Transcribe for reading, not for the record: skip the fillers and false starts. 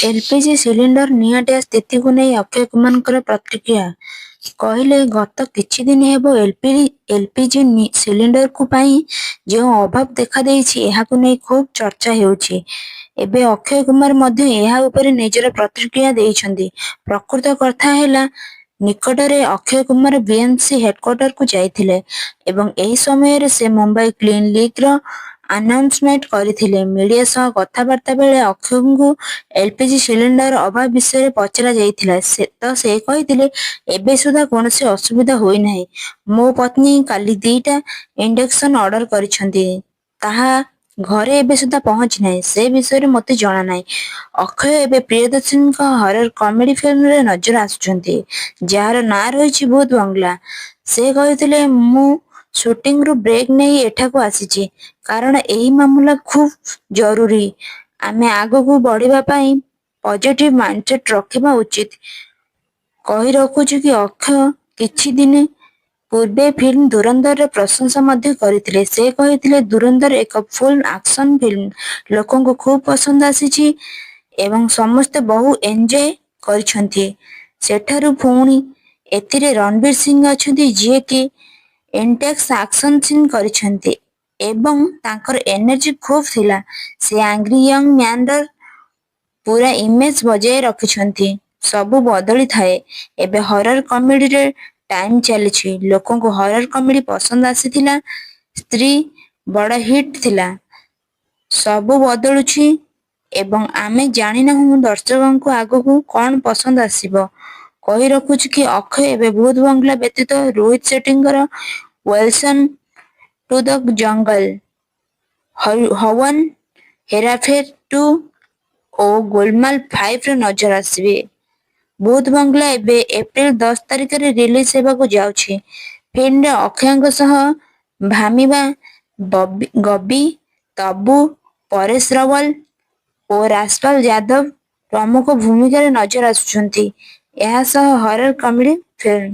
LPG cylinder ନିଆଁ gas ସ୍ଥିତିକୁ ନେଇ ଅକ୍ଷୟ କୁମାରଙ୍କର ପ୍ରତିକ୍ରିୟା। କହିଲେ, ଗତ କିଛି ଦିନ ହେବ ଏଲପିଜି ସିଲିଣ୍ଡରକୁ ପାଇଁ ଯେଉଁ ଅଭାବ ଦେଖାଦେଇଛି ଏହାକୁ ନେଇ ଖୁବ୍ ଚର୍ଚ୍ଚା ହେଉଛି। ଏବେ ଅକ୍ଷୟ କୁମାର ମଧ୍ୟ ଏହା ଉପରେ ନିଜର ପ୍ରତିକ୍ରିୟା ଦେଇଛନ୍ତି। ପ୍ରକୃତ କଥା ହେଲା, ନିକଟରେ ଅକ୍ଷୟ କୁମାର ବିଏମସି ହେଡକ୍ୱାର୍ଟରକୁ ଯାଇଥିଲେ ଏବଂ ଏହି ସମୟରେ ସେ ମୁମ୍ବାଇ କ୍ଲିନ୍ ଲିଗ୍‌ର ଆନାଉନ୍ସମେଣ୍ଟ କରିଥିଲେ। ମିଡିଆ ସହ କଥାବାର୍ତ୍ତା ବେଳେ ଅକ୍ଷୟଙ୍କୁ ଏଲପିଜି ସିଲିଣ୍ଡର ଅଭାବ ବିଷୟରେ ପଚରା ଯାଇଥିଲା ତ ସେ କହିଥିଲେ, ଏବେ ସୁଦ୍ଧା କୌଣସି ଅସୁବିଧା ହୋଇନାହିଁ। ମୋ ପତ୍ନୀ କାଲି 2ଟା ଇଣ୍ଡକ୍ସନ ଅର୍ଡର କରିଛନ୍ତି। ତାହା ଘରେ ଏବେ ସୁଦ୍ଧା ପହଞ୍ଚିନାହିଁ। ସେ ବିଷୟରେ ମୋତେ ଜଣାନାହିଁ। ଅକ୍ଷୟ ଏବେ ପ୍ରିୟଦର୍ଶିନୀଙ୍କ ହରର କମେଡି ଫିଲ୍ମରେ ନଜର ଆସୁଛନ୍ତି, ଯାହାର ନାଁ ରହିଛି ଭୂତ ବଙ୍ଗଲା। ସେ କହିଥିଲେ, ମୁଁ ସୁଟିଂରୁ ବ୍ରେକ୍ ନେଇ ଏଠାକୁ ଆସିଛି, କାରଣ ଏହି ମାମଲା ଖୁବ୍ ଜରୁରୀ। ଆମେ ଆଗକୁ ବଢ଼ିବା ପାଇଁ ପଜିଟିଭ ମାଇଣ୍ଡସେଟ୍ ରଖିବା ଉଚିତ। କହି ରଖୁଛୁ କି ଅକ୍ଷୟ କିଛି ଦିନ ପୂର୍ବେ ଫିଲ୍ମ ଧୁରନ୍ଧରର ପ୍ରଶଂସା ମଧ୍ୟ କରିଥିଲେ। ସେ କହିଥିଲେ, ଧୁରନ୍ଧର ଏକ ଫୁଲ୍ ଆକ୍ସନ ଫିଲ୍ମ। ଲୋକଙ୍କୁ ଖୁବ୍ ପସନ୍ଦ ଆସିଛି ଏବଂ ସମସ୍ତେ ବହୁ ଏନ୍‌ଜୟ କରିଛନ୍ତି। ସେଠାରୁ ପୁଣି ଏଥିରେ ରଣବୀର ସିଂ ଅଛନ୍ତି, ଯିଏକି ଇଣ୍ଟେନ୍ସ ଆକ୍ସନ ସିନ୍ କରିଛନ୍ତି ଏବଂ ତାଙ୍କର ଏନର୍ଜି ଖୁବ୍ ଥିଲା। ସେ ଆଙ୍ଗ୍ରି ୟଙ୍ଗ ମ୍ୟାନ୍‌ର ପୁରା ଇମେଜ୍ ବଜାୟ ରଖିଛନ୍ତି। ସବୁ ବଦଳିଥାଏ। ଏବେ ହରର କମେଡିର ଟାଇମ୍ ଚାଲିଛି। ଲୋକଙ୍କୁ ହରର କମେଡି ପସନ୍ଦ ଆସିଥିଲା। ସ୍ତ୍ରୀ ବଡ଼ ହିଟ୍ ଥିଲା। ସବୁ ବଦଳୁଛି ଏବଂ ଆମେ ଜାଣିନାହୁଁ ଦର୍ଶକଙ୍କୁ ଆଗକୁ କ'ଣ ପସନ୍ଦ ଆସିବ। କହି ରଖୁଛୁ କି ଅକ୍ଷୟ ଏବେ ଭୂତ ବଙ୍ଗଲା ବ୍ୟତୀତ ରୋହିତ ସେଟ୍ଟୀଙ୍କର ୱେଲକମ୍ ଟୁ ଦ ଜଙ୍ଗଲ, ହୱନ୍, ହେରାଫେରି 2 ଓ ଗୋଲମାଲ 5ରେ ନଜର ଆସିବେ। ଭୂତ ବଙ୍ଗଲା ଏବେ ଏପ୍ରିଲ 10 ତାରିଖରେ ରିଲିଜ୍ ହେବାକୁ ଯାଉଛି। ଫିଲ୍ମରେ ଅକ୍ଷୟଙ୍କ ସହ ଭାମିବା, ଗବି, ତବୁ, ପରେଶ ରାୱଲ ଓ ରାଜପାଲ ଯାଦବ ପ୍ରମୁଖ ଭୂମିକାରେ ନଜର ଆସୁଛନ୍ତି। ଏହା ସହ ହରର କମେଡି ଫିଲ୍ମ